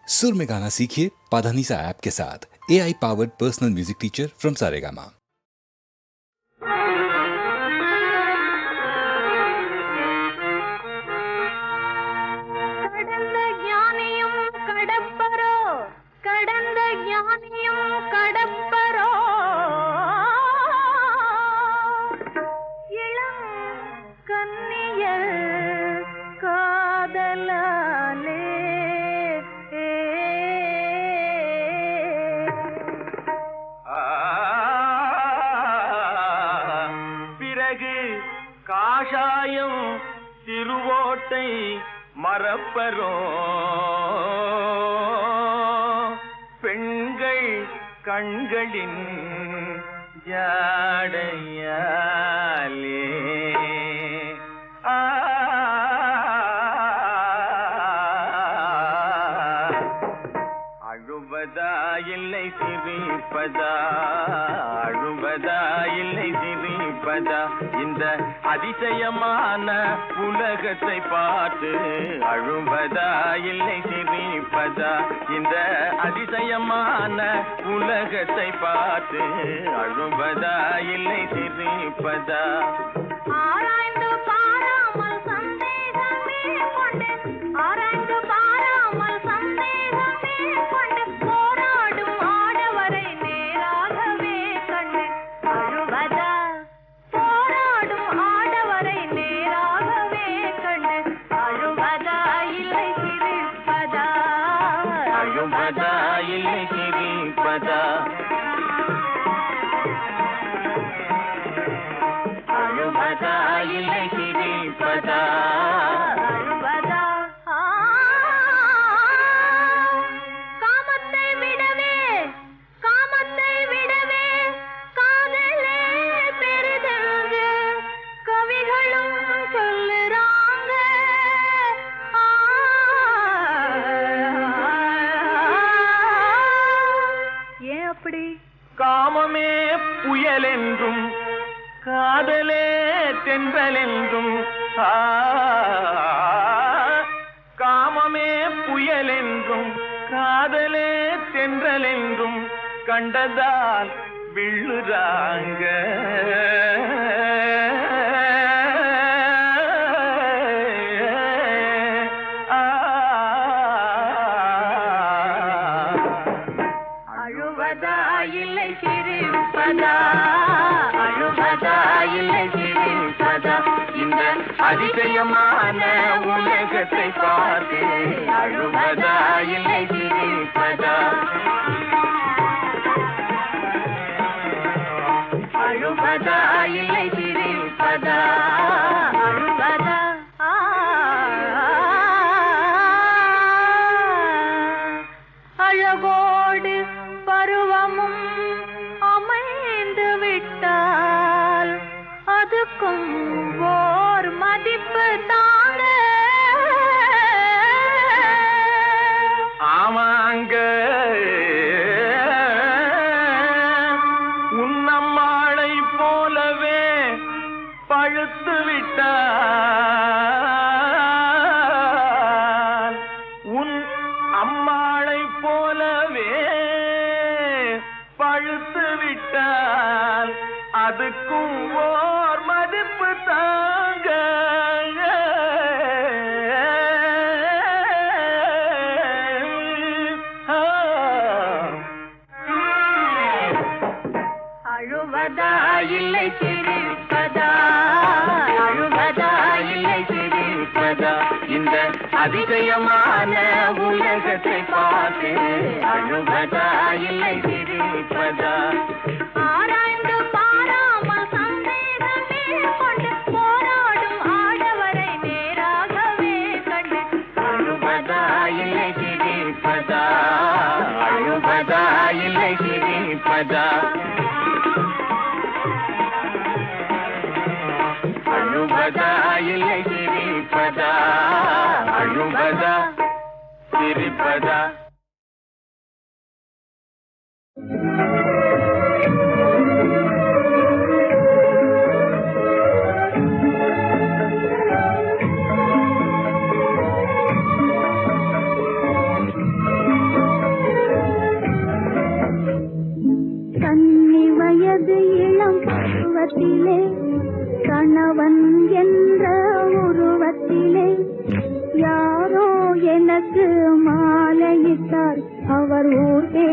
सुर में गाना सीखिए पाधानीसा ऐप के साथ। AI powered personal music teacher from Saregama. காஷாயம் திருவோட்டை மறப்பரோ பெண்கள் கண்களின் ஜாடையாலே அழுவதா இல்லை சிரிப்பதா, அழுவதா இல்லை சிரிப்பதா, இந்த அதிசயமான உலகத்தை பார்த்து அழுவதா இல்லை சிரிப்பதா, இந்த அதிசயமான உலகத்தை பார்த்து அழுவதா இல்லை சிரிப்பதா. ஆராய்ந்து பாராமல் சந்தேகமே கொண்டு, ஆராய்ந்து பாராமல் சந்தேகமே கொண்டு, போராடும் ஆடவரை நேராகவே கண்டு அழுவதா, போராடும் ஆடவரை நேராகவே கண்டு அழுவதா இல்லை சிரிப்பதா, அழுவதா இல்லை சிரிப்பதா, அழுவதா இல்லை சிரிப்பதா, அழுவதா. காமத்தை விடவே, காமத்தை விடவே காதலே பெரிதென்று கவிகளும் சொல்லுறாங்க. ஏன் அப்படி? காமமே புயல் என்றும் காதலே தென்றல் என்றும், காமமே புயல் என்றும் காதலே தென்றல் என்றும் கண்டதால் விழுறாங்க. அழுவதா இல்லை சிரிப்பதா, அழுவதா இல்லை சிரிப்பதா, இந்த அதிசயமான உலகத்தை பார்த்து அழுவதா இல்லை சிரிப்பதா, அழுவதா இல்லை சிரிப்பதா, அழுவதா. அழகோடு பருவமும் அமைந்து விட்டால் அதுக்கும் ஓர் மதிப்பு தாங்க. ஆமாங்க, உன்னம்மாளை போலவே பழுத்து விட்டால், உன் அம்மாளை போலவே பழுத்து விட்டால் அதுக்கும் ஓர் மதிப்பு தாங்க. அழுவதா இல்லை சிரிப்பதா, அழுவதா இல்லை சிரிப்பதா, இந்த அதிசயமான உலகத்தை பார்த்து அழுவதா இல்லை சிரிப்பதா. ஆராய்ந்து பாராமல் சந்தேகமே கொண்டு, போராடும் ஆடவரை நேராகவே கண்டு அழுவதா இல்லை சிரிப்பதா, அழுவதா இல்லை சிரிப்பதா, அழுவதா இல்லை சிரிப்பதா, அழுவதா சிரிப்பதா.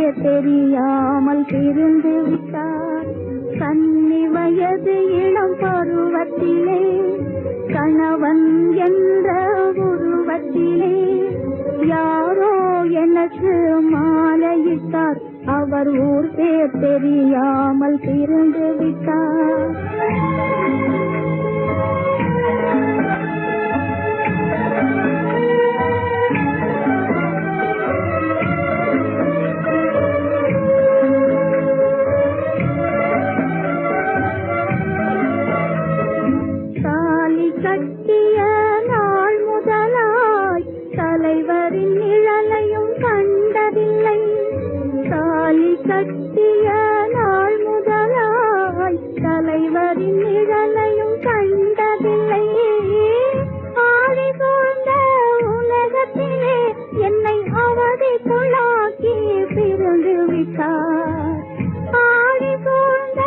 பேர் தெரியாமல் பிரிந்து விட்டார். கன்னி வயது இளம் பருவத்திலே கணவன் என்ற உருவத்திலே யாரோ எனக்கு மாலையிட்டார். அவர் ஊர் பேர் தெரியாமல் பிரிந்து விட்டார். தாலி கட்டிய நாள் முதலாய் தலைவரின் நிழலையும் கண்டதில்லை. தாலி கட்டிய நாள் முதலாய் தலைவரின் நிழலையும் கண்டதில்லை. ஆடி சூழ்ந்த உலகத்திலே என்னை அவதிக்குள்ளாக்கி பிரிந்து விட்டார். ஆடி சூழ்ந்த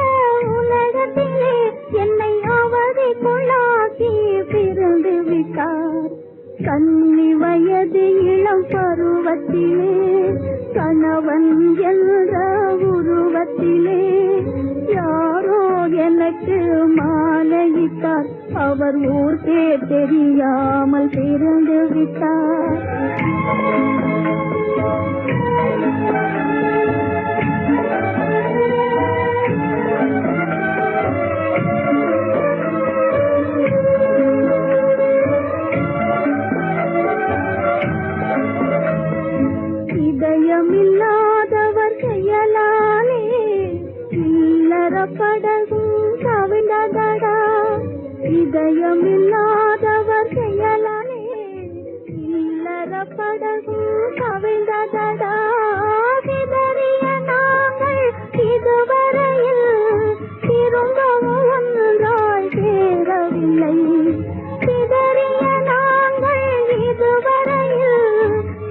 உலகத்திலே என்னை அவதிக்குள்ளாக்கி பிரிந்து விட்டார். கன்னி வயது இளம் பருவத்திலே கணவன் என்ற உருவத்திலே யாரோ எனக்கு மாலையிட்டார். அவர் ஊர் பேர் தெரியாமல் பிரிந்து விட்டார். இதயமில்லாதவர் செயலாலே இல்லற படகும் கவிழ்ந்ததடா. இதயமில்லாதவர் செயலாலே இல்லற படகும் கவிழ்ந்ததடா. சிதறிய நாங்கள் இதுவரையில் திரும்பவும் ஒன்றாய் சேரவில்லை. சிதறிய நாங்கள் இதுவரையில்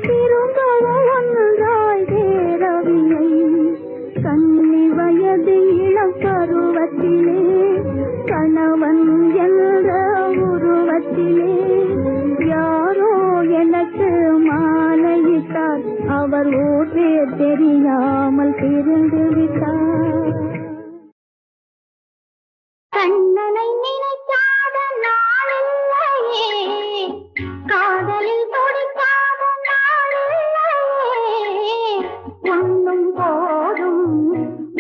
திரும்பவும் ஒன்றாய் சேரவில்லை. கன்னி வயது இளம் பருவத்திலே கணவன் என்ற உருவத்திலே யாரோ எனக்கு மாலையிட்டார். அவர் ஊர் பேர் தெரியாமல் பிரிந்து விட்டார். கண்ணனை நினைக்காத நாளில்லையே, காதலில் தொடுக்காத நாளில்லையே. உண்ணும் போதும்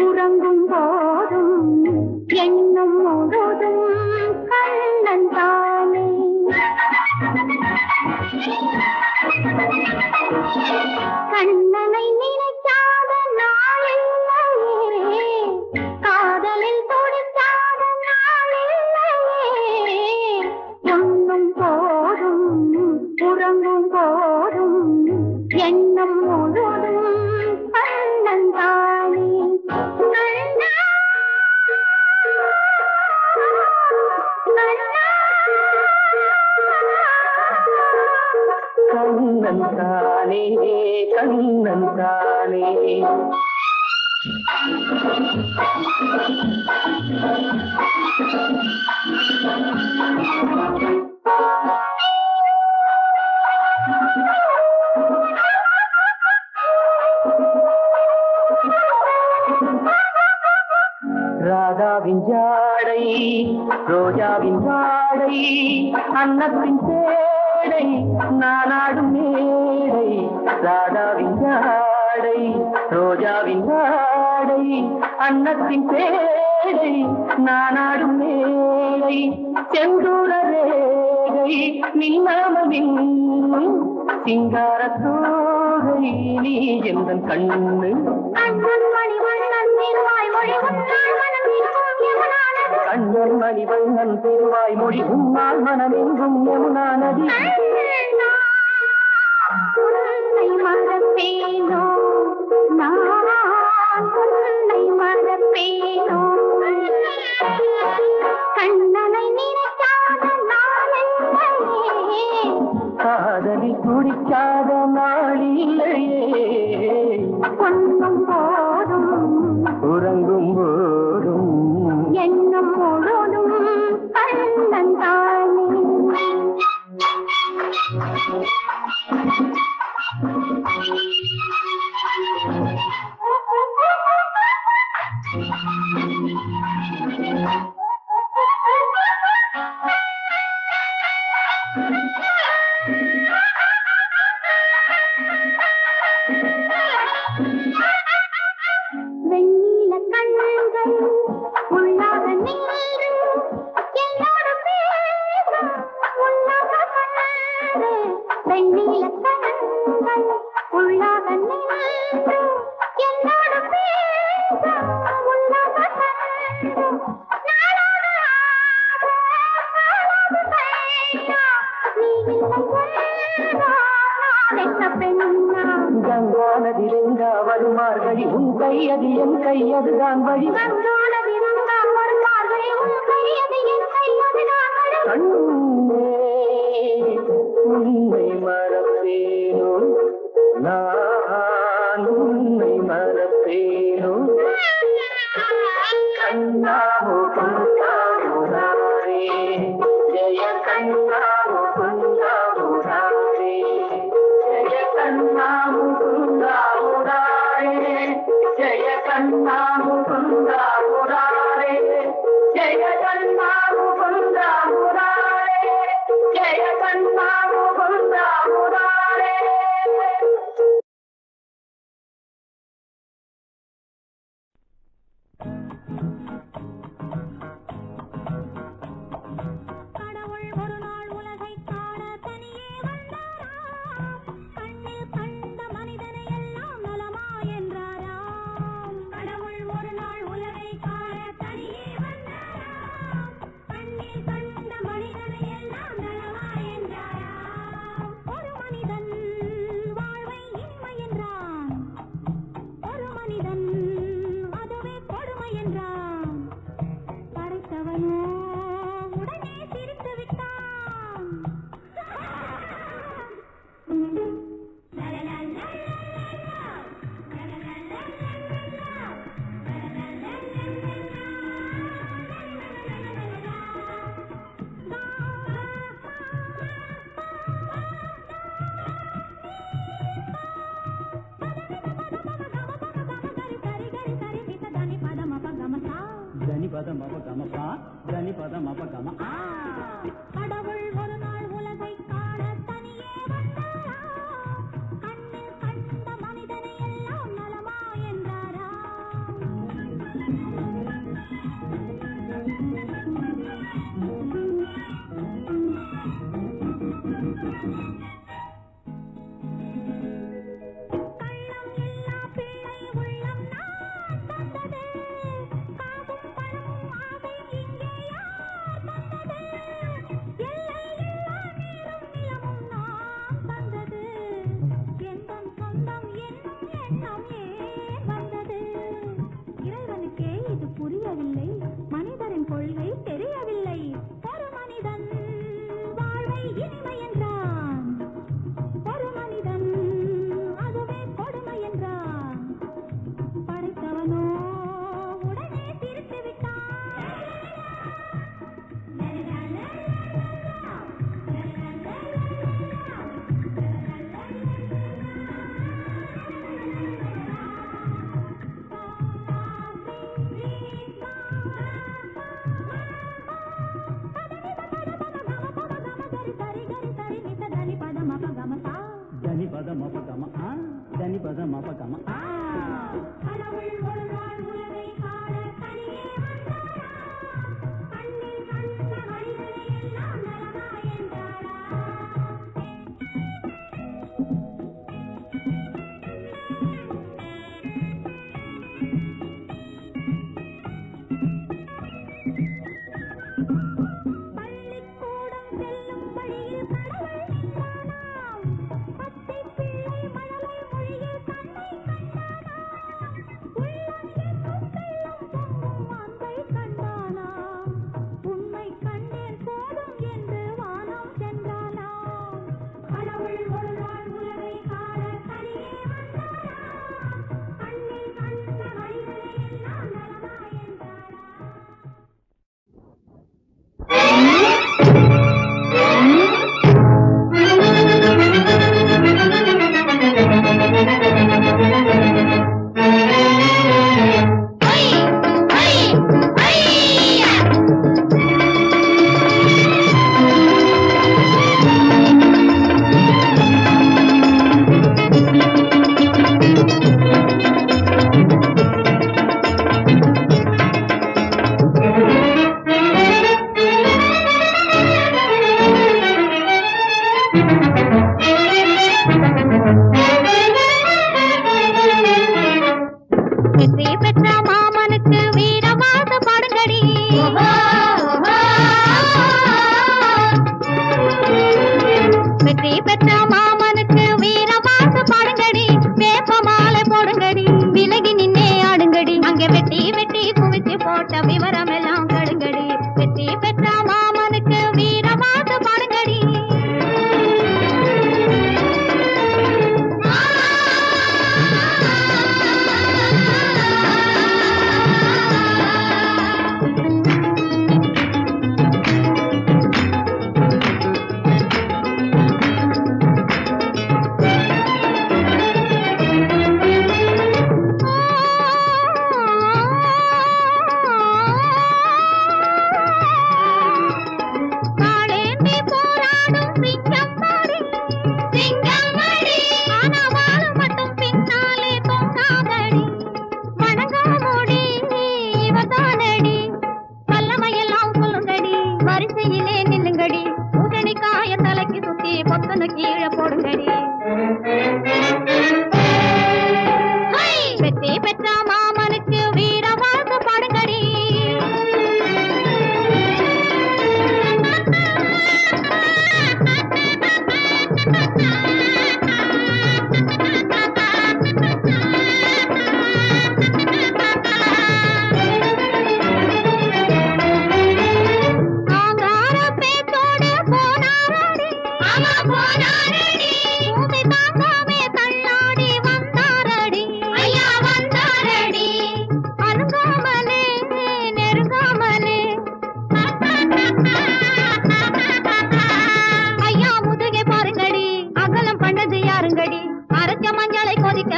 உறங்கும் போதும் எண்ணம் முழுதும் கண்ணன் தானே. கண்ணனை நினைக்காத நாளில்லையே, காதலில் தொடுக்காத நாளில்லையே. உண்ணும் போதும் உறங்கும் போதும் எண்ணம் முழுதும் கண்ணன் தானே. கண்ணன் தானே கண்ணன் தானே. ராதாவின் ஜாடை ரோஜாவின் வாடை அன்னத்தின் சேடை நானாடும் மேடை. ராதாவின் ஜாடை ரோஜாவின் வாடை அன்னத்தின் சேடை நானாடும் மேடை. செந்தூர ரேகை மின்னாமமின் சிங்கார தோகை நீ எந்தன் கண்ணு. கண்ணன் மணி வண்ணன் திருவாய் மொழி உன்னால் மனமெங்கும் யமுனா நதி. உன்னை மறப்பேனோ நான் உன்னை மறப்பேனோ. கண்ணனை நினைக்காத நாளில்லையே, காதலில் துடிக்காத நாளில்லையே. பொன்னும் போதும் உறங்கும் போதும் எண்ணம் முழுதும் கண்ணன் தானே. வானதிலெங்கா வருமார்கழி உன் கையது என் கையதுதான் வழி உன்னை மறப்பேனோ நான் உன்னை மறப்பேனோ கண்ணாமோ கொண்டாடுறாரே ஜெய கண்ணாமோ கொண்டாடுறாரே ஜெய கண்ணாமோ கொண்டாடுறாரே ஜெய கண்ணாமோ கொண்டாடுறாரே ஜெய கண்ணாமோ கொண்டாடுறாரே ஜெய கண்ணாமோ கொண்டாடுறாரே. கடவுள் ஒரு நாள் உலகை காண தனியே வந்தாராம். கண்ணில் கண்ட மனிதனை எல்லாம் நலமா என்றாராம். கடவுள் ஒரு நாள் உலகை காண தனியே வந்தாராம். கண்ணில் கண்ட மனிதனை எல்லாம் நலமா என்றாராம். ஒரு மனிதன் வாழ்வை இனிமை என்றான். ஒரு மனிதன் அதுவே கொடுமை என்றான். படைத்தவனோ உடனே சிரித்து விட்டான். கடவுள் ஒரு நாள் உலகை காண தனியே வந்தாராம். கண்ணில் கண்ட மனிதனை எல்லாம் நலமா என்றாராம். கள்ளம் இல்லா பிள்ளை உள்ளம் நான் தந்தது. காசும் பணமும் ஆசையும் இங்கே யார் தந்தது? எல்லை இல்லா நீரும் நிலமும் நான் தந்தது. எந்தன் சொந்தம் என்னும் எண்ணம் ஏன் வந்தது? இறைவனுக்கே இது புரியவில்லை. மனிதரின் கொள்கை தெரியவில்லை. ஒரு மனிதன் வாழ்வை இனிமை என்றான். ஒரு மனிதன் அதுவே கொடுமை என்றான். படைத்தவனோ உடனே சிரித்து விட்டான். கடவுள் ஒரு நாள் உலகை காண தனியே வந்தாராம். கண்ணில் கண்ட மனிதனை எல்லாம் நலமா என்றாராம். பள்ளிக்கூடம் செல்லும் வழியில் கடவுள் நின்றானாம். பச்சை பிள்ளை மழலை மொழியில் கண்ணை கண்டானாம். உள்ளம் என்னும் வெள்ளம்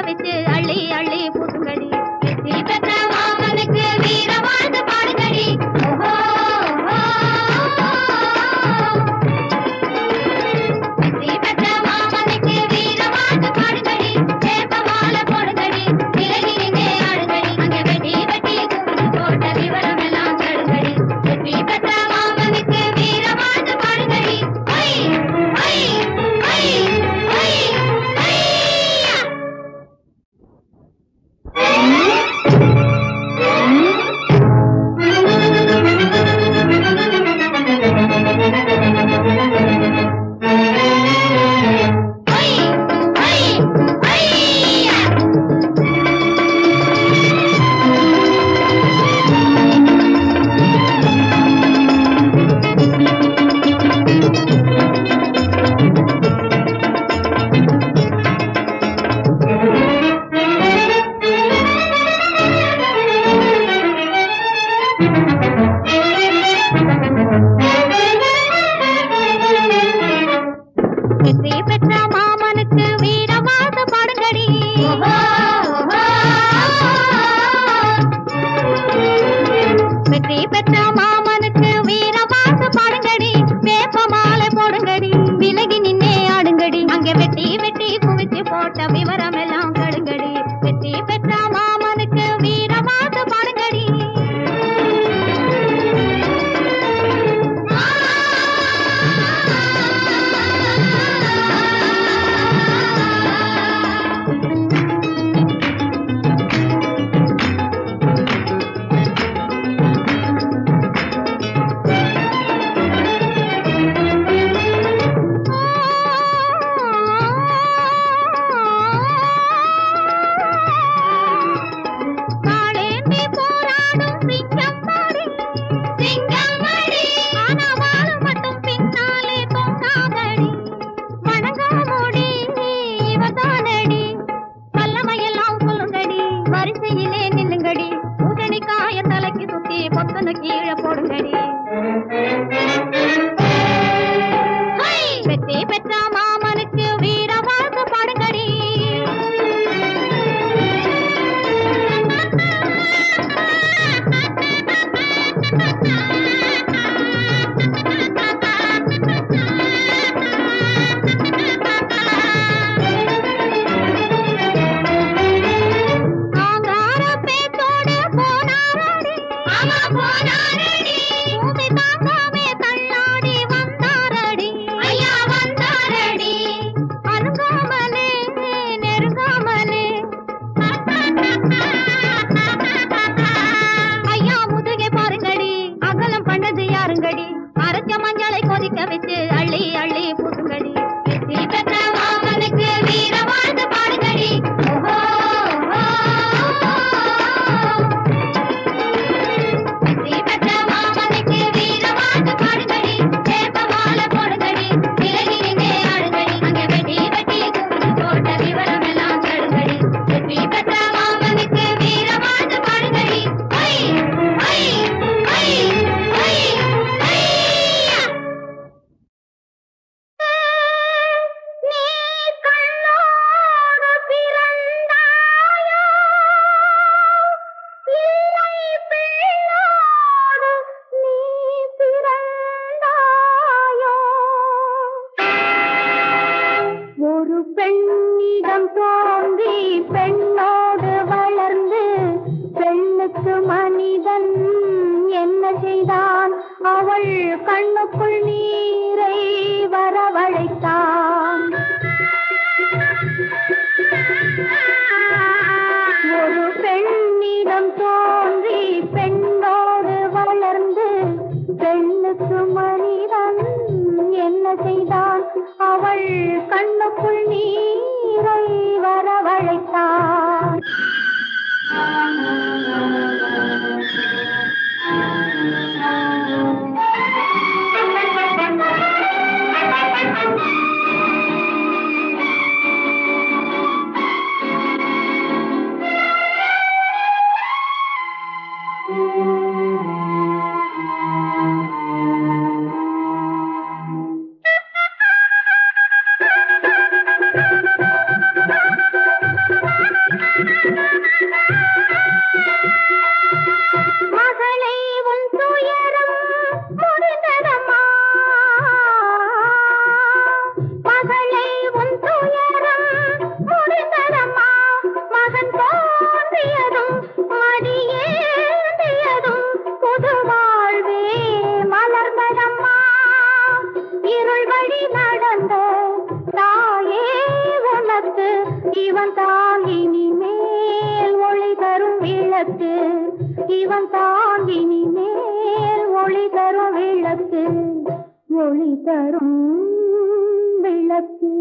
வச்சு அள்ளி அள்ளி பூசுங்கடி. வெற்றி பெற்ற மாமனுக்கு வீர வாழ்த்து பாடுங்கடி. ஓஹோ, ஓஹோ. வெற்றி பெற்ற மாமனுக்கு வீர வாழ்த்து பாடுங்கடி. வேப்ப மாலை போடுங்கடி. விலகி நின்றே ஆடுங்கடி. அங்கே வெட்டி வெட்டி கும்பிட்டு போட்ட விவரம் எல்லாம் கேளுங்கடி. வெற்றி பெற்ற மாமனுக்கு வீர வாழ்த்து பாடுங்கடி. ஐ ஐ ஐ ஐ ஐயா. ஐ ஐ ஐயா. வெற்றி பெற்ற மாமனுக்கு வீரவாத பாடுங்கடி. வெற்றி பெற்ற மாமனுக்கு வீரவாத பாடுங்கடி. வேப்ப மாலை போடுங்கடி. விலகி நின்னே ஆடுங்கடி. அங்கே வெட்டி வெட்டி குவிச்சு போட்ட விவரம் எல்லாம் கடுங்கடி. வெற்றி பெற்ற மாமனுக்கு வீரவாத பாடுங்கடி. காளேந்தி போராடும் சிங்கமடி. சிங்கமடி. ஆனா வாழ மட்டும் பின்னாலே தொங்காதடி. வணங்காமோடி இவதானடி. வல்லமையெல்லாம் சொல்லுங்கடி. வரிசையிலே நில்லுங்கடி. பூசணிக்காய தலைக்கு சுத்தி பொத்தனு கீழே போடுங்கடி. வெற்றி பெற்ற மாமனுக்கு வீரவாழ்த்து பாடுங்கடி. ஆங்கார பேச்சோடு போனாரடி. ஆமா போனாரடி. பூமி தாங்காமே தள்ளாடி வந்தாரடி. ஐயா வந்தாரடி. அருகாமலே நெருங்காமலே. ஐயா முதுகை பாருங்கடி. அகலம் பண்ணது யாருங்கடி. அரைச்ச மஞ்சளை கொதிக்க வச்சு அள்ளி அள்ளி பூசுங்கடி. வெற்றி பெற்ற மாமனுக்கு வீர வாழ்த்து பாடுங்கடி. ஓஹோ, ஓஹோ. வெற்றி பெற்ற மாமனுக்கு வீர வாழ்த்து பாடுங்கடி. வேப்ப மாலை போடுங்கடி. விலகி நின்றே ஆடுங்கடி. அங்கே வெட்டி வெட்டி கும்பிட்டு போட்ட விவரம் எல்லாம் கேளுங்கடி. வெற்றி பெற்ற மாமனுக்கு வீர வாழ்த்து பாடுங்கடி. ஐ ஐ ஐ ஐ ஐயா. நீ கண்ணோடு பிறந்தாயோ இல்லை பிள்ளோடு நீ பிறந்தாயோ. ஒரு பெண்ணிடம் தோன்றி பெண்ணோடு வளர்ந்து பெண்ணுக்கு மனிதன் என்ன செய்தான். அவள் கண்ணுக்குள் நீரை வரவழைத்தான். ஒரு பெண்ணிடம் தோன்றி பெண்ணோடு வளர்ந்து பெண்ணுக்கு மனிதன் என்ன செய்தான். அவள் கண்ணுக்குள் நீரை வரவழைத்தான். தாங்கினி மேல் ஒளி தரும் விளக்கு, இவன் தாங்கினி மேல் ஒளி தரும் விளக்கு, ஒளி தரும் விளக்கு.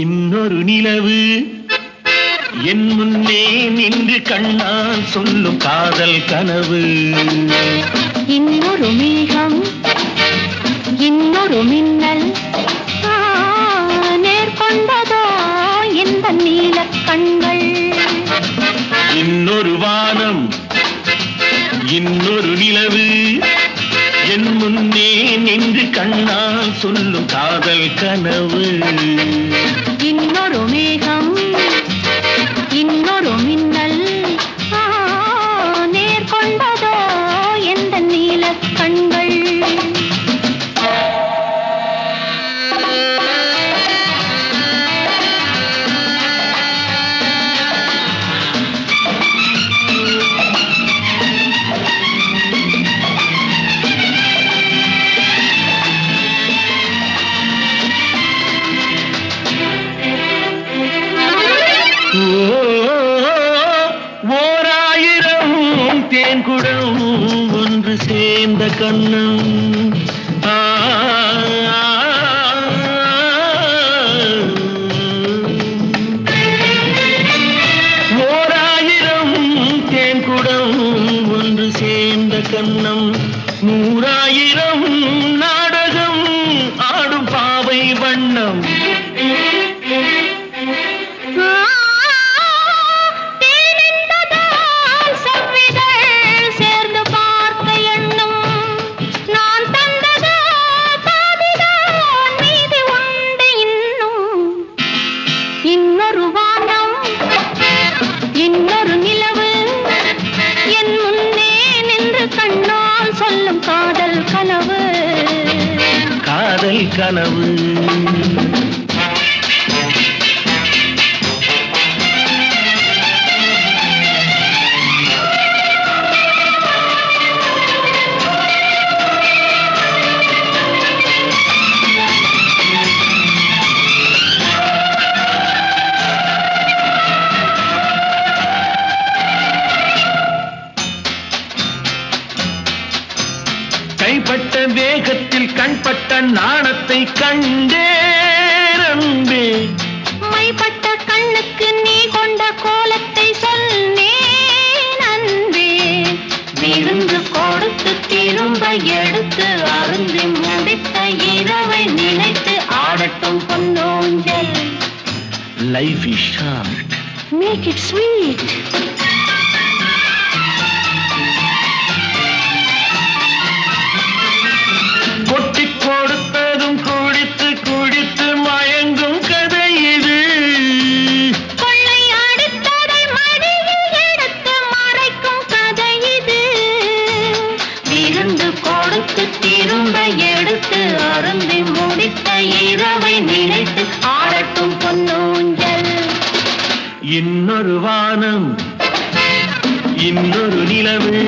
இன்னொரு நிலவு என் முன்னே நின்று கண்ணால் சொல்லும் காதல் கனவு. இன்னொரு மேகம் இன்னொரு மின்னல் நேர்கொண்டதோ இந்த நீல கண்கள். இன்னொரு வானம் இன்னொரு நிலவு என் முன்னே நின்று கண்ணால் சொல்லும் காதல் கனவு. இன்னொரு மேகம் இன்னொரு மின்னல் நேர்கொண்டதோ எந்த நீல கண்கள். ஓராயிரம் தேன்குடம் ஒன்று சேர்ந்த கண்ணம். ஓராயிரம் தேன்குடம் ஒன்று கன்னம் 100,000 நாடகம் ஆடும் பாவை வண்ணம். காதல் கனவு கைப்பட்ட வேகத்தில் கண்பட்ட நாணத்தை கண்டேரம்பே. மைப்பட்ட கண்ணுக்கு நீ கொண்ட கோலத்தை சொன்னேன் அன்பே. விருந்து கொடுத்து திரும்ப எடுத்து அருந்தி முடித்த இரவை நினைத்து ஆடட்டும் பொன்னோஞ்சல். Life is short, make it sweet. கொட்டி கொடுத்ததும் குடித்து குடித்து மயங்கும் கதை இது. கொள்ளை அடித்ததை மடியில் எடுத்து மறைக்கும் கதை இது. விருந்து கொடுத்து திரும்ப எடுத்து அருந்தி முடித்த இரவை நினைத்து ஆடட்டும் பொன்னூஞ்சல். இன்னொரு வானம் இன்னொரு நிலவு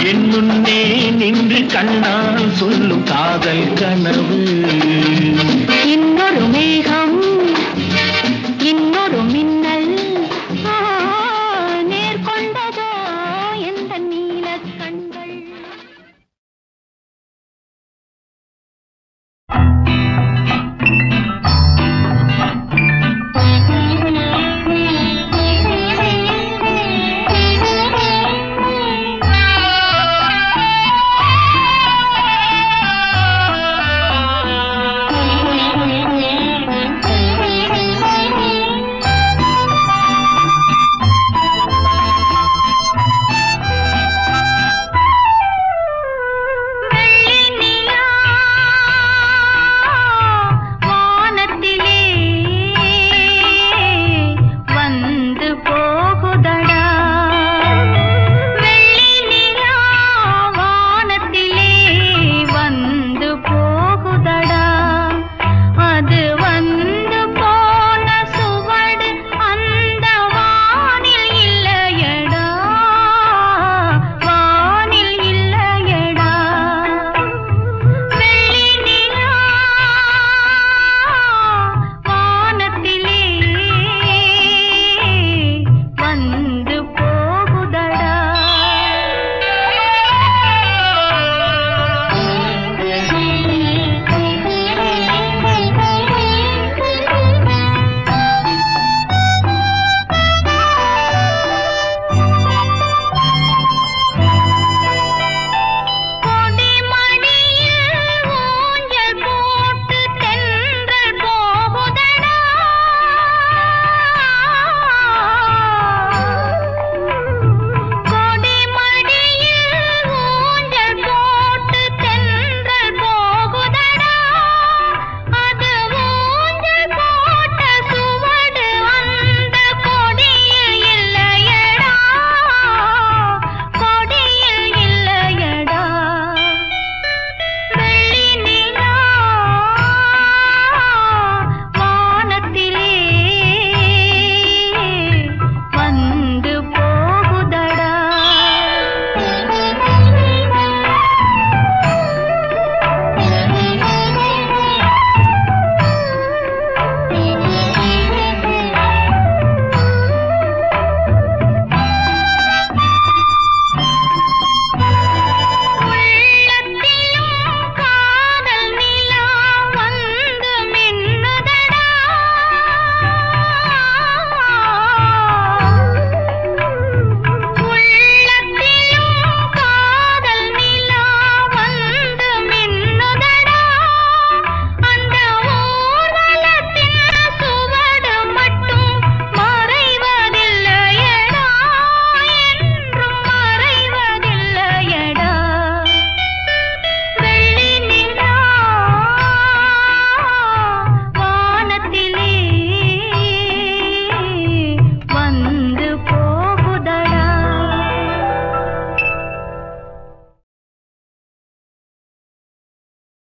என் முன்னே நின்று கண்ணால் சொல்லும் காதல் கனவு. இன்னொரு மேகம் இன்னொரு மின்னல் நேர்கொண்டதோ எந்த நீலக் கண்கள்.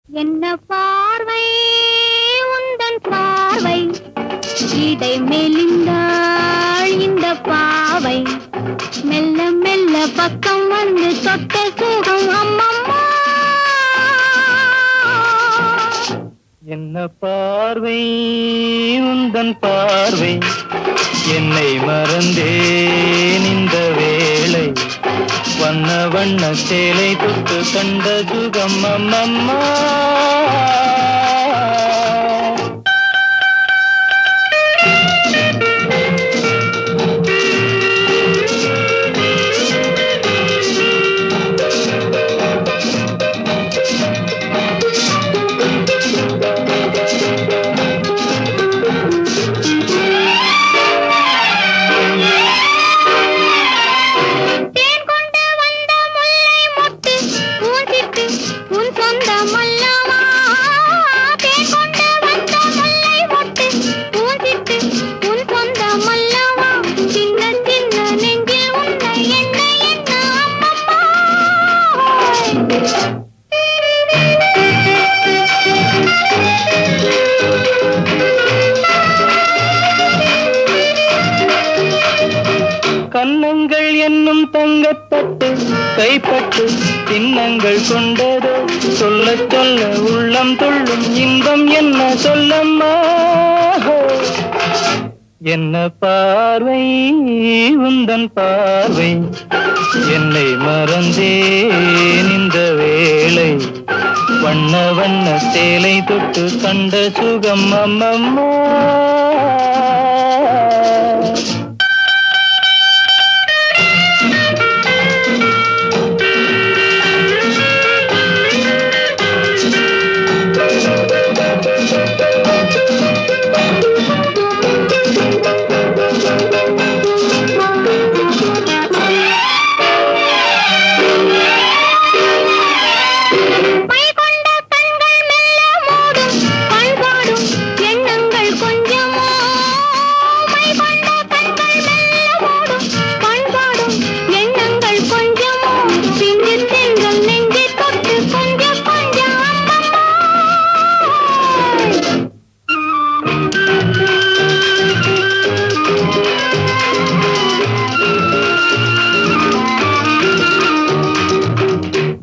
என்ன பார்வை உந்தன் பார்வை இடை மெலிந்தாள் இந்த பாவை மெல்ல மெல்ல பக்கம் வந்து தொட்ட சுகம் அம்மம்மா என்ன பார்வை உந்தன் பார்வை என்னை மறந்தேன் இந்த வேளை வண்ண வண்ண சேலை தொட்டு கண்ட சுகம் அம்மம்மா கன்னங்கள் என்னும் தங்கத்தட்டு கைப்பட்டு சின்னங்கள் கொண்டதோ சொல்ல சொல்ல உள்ளம் துள்ளும் இன்பம் என்ன சொல்லம்மா என்ன பார்வை உந்தன் பார்வை என்னை மறந்தேன் இந்த வேளை வண்ண வண்ண சேலை தொட்டு கண்ட சுகம் அம்மம்மா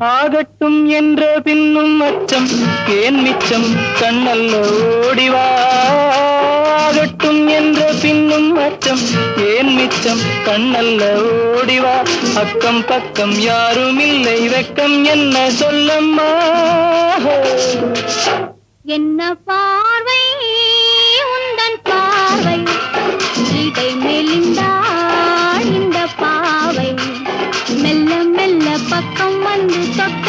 ஆகட்டும் என்ற பின்னும் அச்சம் ஏன் மிச்சம் கண்ணல்ல ஓடிவாகட்டும் என்ற பின்னும் அச்சம் ஏன் மிச்சம் கண்ணல்ல ஓடிவா அக்கம் பக்கம் யாரும் இல்லை வெக்கம் என்ன சொல்லம்மா என்ன பார்வை உந்தன் பார்வை இடை மெலிந்தாள் இந்த பாவை மெல்ல மெல்ல பக்கம் வந்து தொட்ட